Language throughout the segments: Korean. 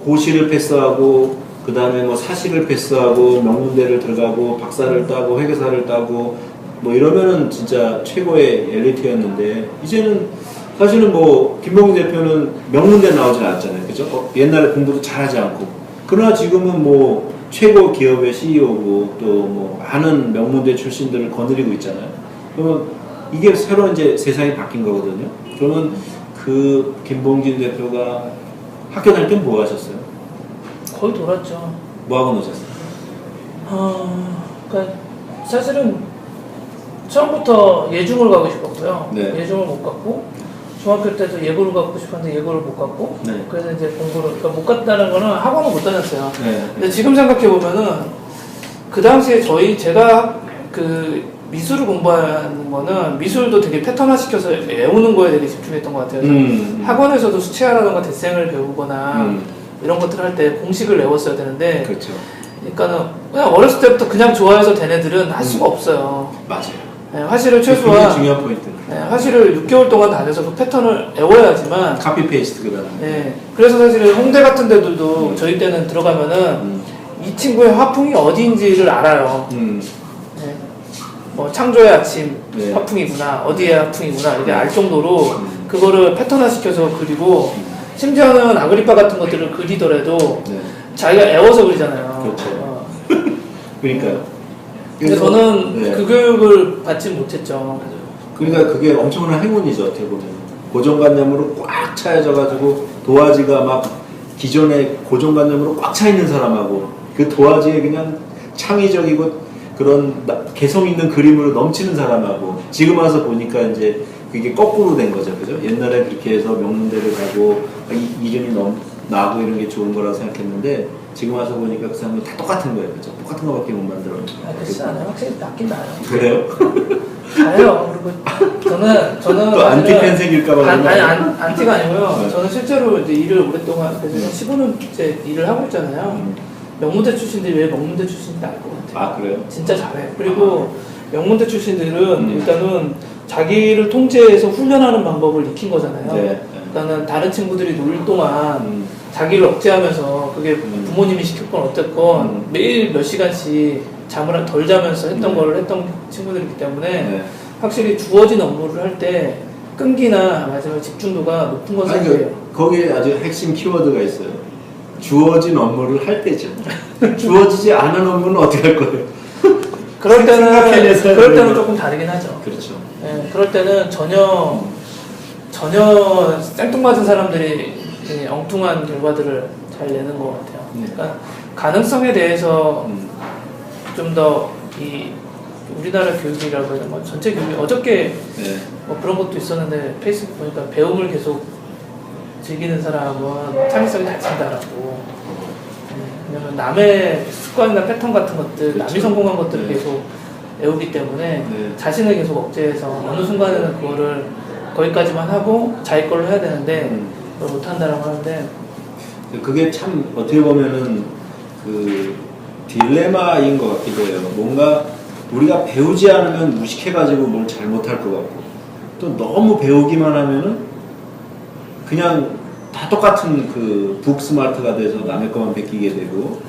고시를 패스하고 그 다음에 뭐 사식을 패스하고 명문대를 들어가고 박사를 따고 회계사를 따고 뭐 이러면은 진짜 최고의 엘리트였는데 이제는 사실은 뭐 김봉준 대표는 명문대 나오진 않았잖아요, 그죠? 옛날에 공부도 잘하지 않고 그러나 지금은 뭐 최고 기업의 CEO고 또 뭐 많은 명문대 출신들을 거느리고 있잖아요. 그러면 이게 새로 이제 세상이 바뀐 거거든요. 그러면 그 김봉진 대표가 학교 다닐 때 뭐 하셨어요? 거의 돌았죠. 뭐 하고 노셨어요? 그러니까 사실은 처음부터 예중을 가고 싶었고요. 네. 예중을 못 갔고 중학교 때도 예고를 가고 싶었는데 예고를 못 갔고 네. 그래서 이제 공부를 그러니까 못 갔다는 거는 학원을 못 다녔어요. 네. 근데 지금 생각해 보면은 그 당시에 제가 그 미술을 공부하는 거는 미술도 되게 패턴화 시켜서 외우는 거에 되게 집중했던 것 같아요. 학원에서도 수치화라던가 데생을 배우거나 이런 것들을 할 때 공식을 외웠어야 되는데 그렇죠. 그러니까는 그냥 어렸을 때부터 그냥 좋아해서 된 애들은 할 수가 없어요. 맞아요. 네, 화실을 그게 최소한 중요한 포인트. 네, 화실을 6개월 동안 다녀서 그 패턴을 외워야지만 카피 페이스트가 네, 그래서 사실은 홍대 같은 데들도 저희 때는 들어가면은 이 친구의 화풍이 어디인지를 알아요. 네, 뭐 창조의 아침 네. 화풍이구나 어디의 화풍이구나 이게 알 정도로 그거를 패턴화 시켜서 그리고 심지어는 아그리파 같은 것들을 그리더라도 네. 자기가 애워서 그리잖아요. 그렇죠. 그러니까요. 근데 저는 네. 그 교육을 받지 못했죠. 그러니까 그게 엄청난 행운이죠, 어떻게 보면. 고정관념으로 꽉 차여져가지고 도화지가 막 기존의 고정관념으로 꽉 차 있는 사람하고 그 도화지에 그냥 창의적이고 그런 개성 있는 그림으로 넘치는 사람하고 지금 와서 보니까 이제 그게 거꾸로 된 거죠, 그죠? 옛날에 그렇게 해서 명문대를 가고 이름이 나고 이런 게 좋은 거라고 생각했는데 지금 와서 보니까 그 사람이 다 똑같은 거예요, 그죠? 똑같은 거밖에 못 만들어. 그렇지 않아요. 확실히 낫긴 나요. 그래요? 잘해요. 그리고 저는 또 안티 팬색일까봐 아니 안티가 아니고요. 네. 저는 실제로 이제 일을 오랫동안 그래서 15년째 일을 하고 있잖아요. 명문대 출신들이 왜 명문대 출신인지 알 것 같아요. 아 그래요? 진짜 잘해. 그리고 명문대 출신들은 일단은 자기를 통제해서 훈련하는 방법을 익힌 거잖아요. 네. 그러니까는 다른 친구들이 놀 동안 자기를 억제하면서 그게 부모님이 시켰건 어쨌건 매일 몇 시간씩 잠을 덜 자면서 했던 거를 했던 친구들이기 때문에 네. 확실히 주어진 업무를 할 때 끈기나 마지막 집중도가 높은 것은 아니, 아니에요. 거기에 아주 핵심 키워드가 있어요. 주어진 업무를 할 때죠. 주어지지 않은 업무는 어떻게 할 거예요? 그럴 생각해내서 때는 조금 다르긴 하죠. 그렇죠. 네, 그럴 때는 전혀 생뚱맞은 사람들이 엉뚱한 결과들을 잘 내는 것 같아요. 그러니까 가능성에 대해서 좀 더 이 우리나라 교육이라고 해야 되나 전체 교육이 어저께 네. 뭐 그런 것도 있었는데 페이스북 보니까 배움을 계속 즐기는 사람은 창의성이 닫힌다라고. 왜냐면 남의 습관이나 패턴 같은 것들, 그렇죠. 남이 성공한 것들을 네. 계속 외우기 때문에 네. 자신을 계속 억제해서 어느 순간에는 그거를 거기까지만 하고 자기 걸로 해야 되는데 그걸 못한다라고 하는데 그게 참 어떻게 보면은 그 딜레마인 것 같기도 해요. 뭔가 우리가 배우지 않으면 무식해가지고 뭘 잘못할 것 같고 또 너무 배우기만 하면은 그냥 다 똑같은 그 북스마트가 돼서 남의 것만 베끼게 되고.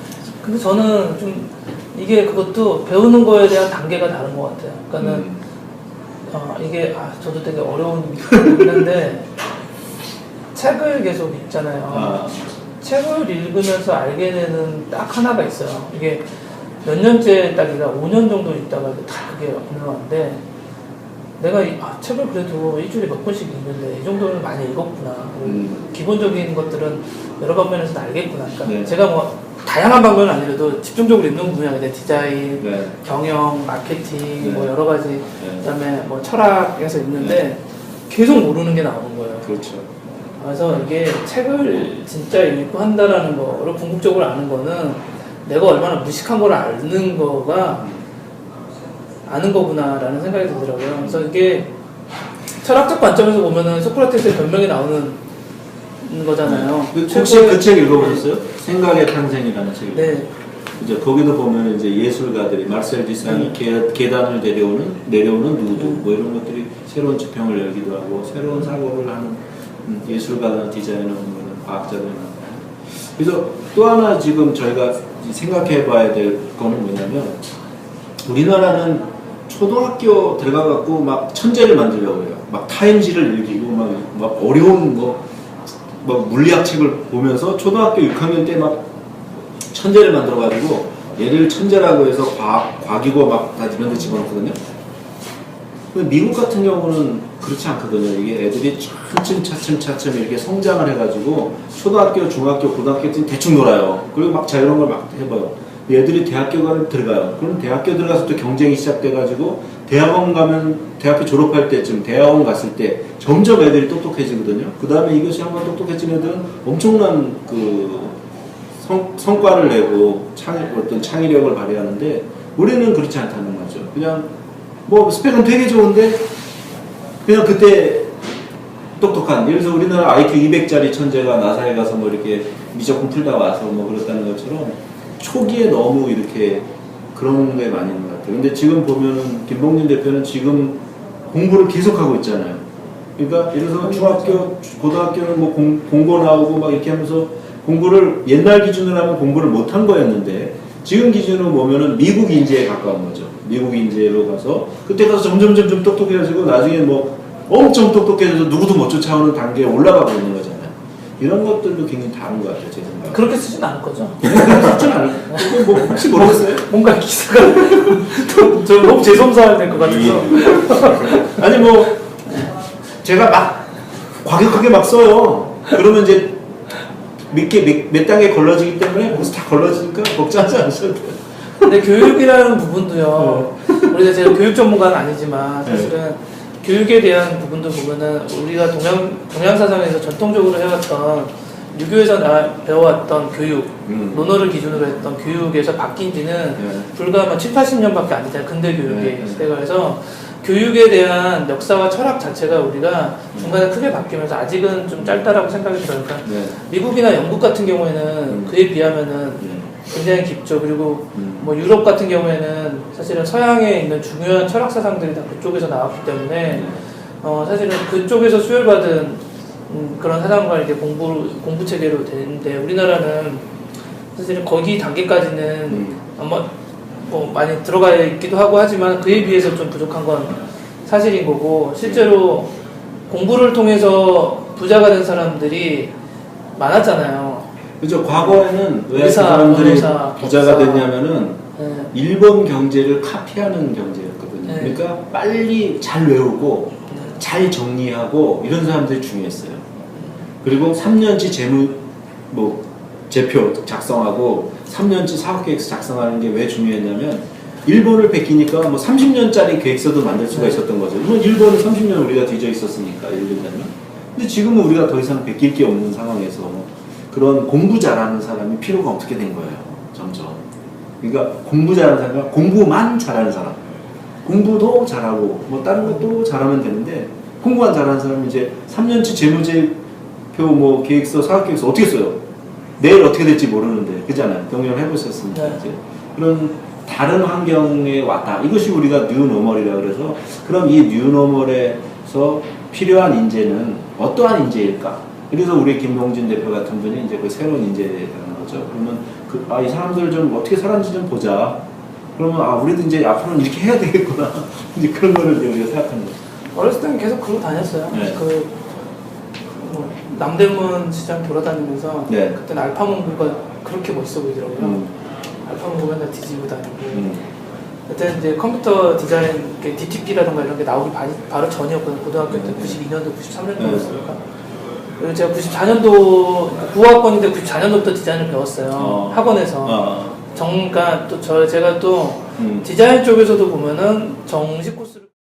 근데 저는 좀 이게 그것도 배우는 거에 대한 단계가 다른 것 같아요. 그러니까는 이게 저도 되게 어려운 일인데 책을 계속 읽잖아요. 책을 읽으면서 알게 되는 딱 하나가 있어요. 이게 몇 년째 딱이라 5년 정도 있다가 다 그게 올라왔는데 내가 책을 그래도 일주일에 몇 권씩 읽는데 이 정도는 많이 읽었구나. 기본적인 것들은 여러 방면에서 알겠구나. 그러니까 네. 제가 뭐 다양한 방면은 아니라도 집중적으로 읽는 분야인데 디자인, 네. 경영, 마케팅, 네. 뭐 여러 가지 네. 그다음에 뭐 철학에서 읽는데 네. 계속 모르는 게 나오는 거예요. 그렇죠. 그래서 이게 책을 진짜 읽고 한다라는 거를 궁극적으로 아는 거는 내가 얼마나 무식한 걸 아는 거가 아는 거구나라는 생각이 들더라고요. 그래서 이게 철학적 관점에서 보면은 소크라테스의 변명이 나오는 거잖아요. 혹시 그 책 읽어보셨어요? 생각의 탄생이라는 책. 네. 이제 거기도 보면 이제 예술가들이 마르셀 디상이 계단을 내려오는 누드 뭐 이런 것들이 새로운 지평을 열기도 하고 새로운 사고를 하는 예술가나 디자이너, 과학자들. 그래서 또 하나 지금 저희가 생각해 봐야 될 거는 뭐냐면 우리나라는 초등학교 들어가갖고 막 천재를 만들려고 해요. 막 타임지를 읽이고 막 어려운 막 물리학 책을 보면서 초등학교 6학년 때 막 천재를 만들어가지고 얘를 천재라고 해서 과기고 막 다 이런 데 집어넣거든요. 근데 미국 같은 경우는 그렇지 않거든요. 이게 애들이 차츰 이렇게 성장을 해가지고 초등학교, 중학교, 고등학교 때 대충 놀아요. 그리고 막 자유로운 걸 막 해봐요. 얘들이 대학교를 들어가요. 그럼 대학교 들어가서 또 경쟁이 시작돼가지고 대학원 가면 대학교 졸업할 때쯤 대학원 갔을 때 점점 애들이 똑똑해지거든요. 그 다음에 이것이 한번 똑똑해진 애들은 엄청난 성과를 내고 어떤 창의력을 발휘하는데 우리는 그렇지 않다는 거죠. 그냥 스펙은 되게 좋은데 그냥 그때 똑똑한, 예를 들어서 우리나라 IQ 200짜리 천재가 나사에 가서 이렇게 미적분 풀다 와서 그렇다는 것처럼 초기에 너무 이렇게 그런 게 많이 있는 것 같아요. 근데 지금 보면은 김봉진 대표는 지금 공부를 계속하고 있잖아요. 그러니까 예를 들어서 중학교, 고등학교는 공고 나오고 막 이렇게 하면서 공부를 옛날 기준으로 하면 공부를 못한 거였는데 지금 기준으로 보면은 미국 인재에 가까운 거죠. 미국 인재로 가서 그때 가서 점점 똑똑해지고 나중에 엄청 똑똑해져서 누구도 못 쫓아오는 단계에 올라가고 있는 거잖아요. 이런 것들도 굉장히 다른 것 같아요, 제 생각에. 그렇게 쓰진 않을 거죠. 쓰진 않을 거예요. 혹시 모르겠어요? 뭔가 기사가 저 너무 재수없어야 될 것 같아서. 아니 제가 막 과격하게 막 써요. 그러면 이제 몇 단계 걸러지기 때문에 거기서 다 걸러지니까 걱정하지 않으셔도 돼요. 근데 교육이라는 부분도요. 우리가 제가 교육 전문가는 아니지만 사실은 교육에 대한 부분도 보면은 우리가 동양 사상에서 전통적으로 해왔던 유교에서 배워왔던 교육, 논어를 기준으로 했던 교육에서 바뀐 지는 불과 7, 80년밖에 안 되잖아요. 근대 교육의 시대가. 그래서 교육에 대한 역사와 철학 자체가 우리가 중간에 크게 바뀌면서 아직은 좀 짧다라고 생각이 들어요. 그러니까 미국이나 영국 같은 경우에는 그에 비하면은 굉장히 깊죠. 그리고 유럽 같은 경우에는 사실은 서양에 있는 중요한 철학 사상들이 다 그쪽에서 나왔기 때문에 사실은 그쪽에서 수혈받은 그런 사상과 이렇게 공부 체계로 되는데 우리나라는 사실은 거기 단계까지는 아마 많이 들어가 있기도 하고 하지만 그에 비해서 좀 부족한 건 사실인 거고 실제로 공부를 통해서 부자가 된 사람들이 많았잖아요. 그죠. 과거에는 왜 그 의사, 사람들이 변호사, 부자가 법사. 됐냐면은 일본 경제를 카피하는 경제였거든요. 그러니까 빨리 잘 외우고 잘 정리하고 이런 사람들이 중요했어요. 그리고 3년치 제표 작성하고 3년치 사업계획서 작성하는 게 왜 중요했냐면 일본을 베끼니까 30년짜리 계획서도 만들 수가 있었던 거죠. 일본은 30년 우리가 뒤져 있었으니까 예를 들면. 근데 지금은 우리가 더 이상 베낄 게 없는 상황에서 그런 공부 잘하는 사람이 필요가 없게 된 거예요. 점점. 그러니까 공부 잘하는 사람이 공부만 잘하는 사람. 공부도 잘하고 다른 것도 잘하면 되는데 공부만 잘하는 사람이 이제 3년치 재무제표 계획서 사업계획서 어떻게 써요? 내일 어떻게 될지 모르는데 그잖아요. 경험을 해보셨으니까 이제 그런 다른 환경에 왔다. 이것이 우리가 뉴노멀이라 그래서 그럼 이 뉴노멀에서 필요한 인재는 어떠한 인재일까? 그래서 우리 김봉진 대표 같은 분이 이제 그 새로운 인재라는 거죠. 그러면 이 사람들 좀 어떻게 살았는지 좀 보자. 그러면 우리도 이제 앞으로는 이렇게 해야 되겠구나. 이제 그런 거를 이제 우리가 생각하는 거죠. 어렸을 때는 계속 그러고 다녔어요. 남대문 시장 돌아다니면서 그때는 알파몬고가 그렇게 멋있어 보이더라고요. 알파몬고 맨날 뒤지고 다니고. 그때 이제 컴퓨터 디자인, DTP라던가 이런 게 나오기 바로 전이었거든요. 고등학교 때 92년도, 93년도였으니까. 그리고 제가 94년도, 9학번인데 94년도부터 디자인을 배웠어요. 학원에서. 그러니까 제가 또 디자인 쪽에서도 보면은 정식 코스를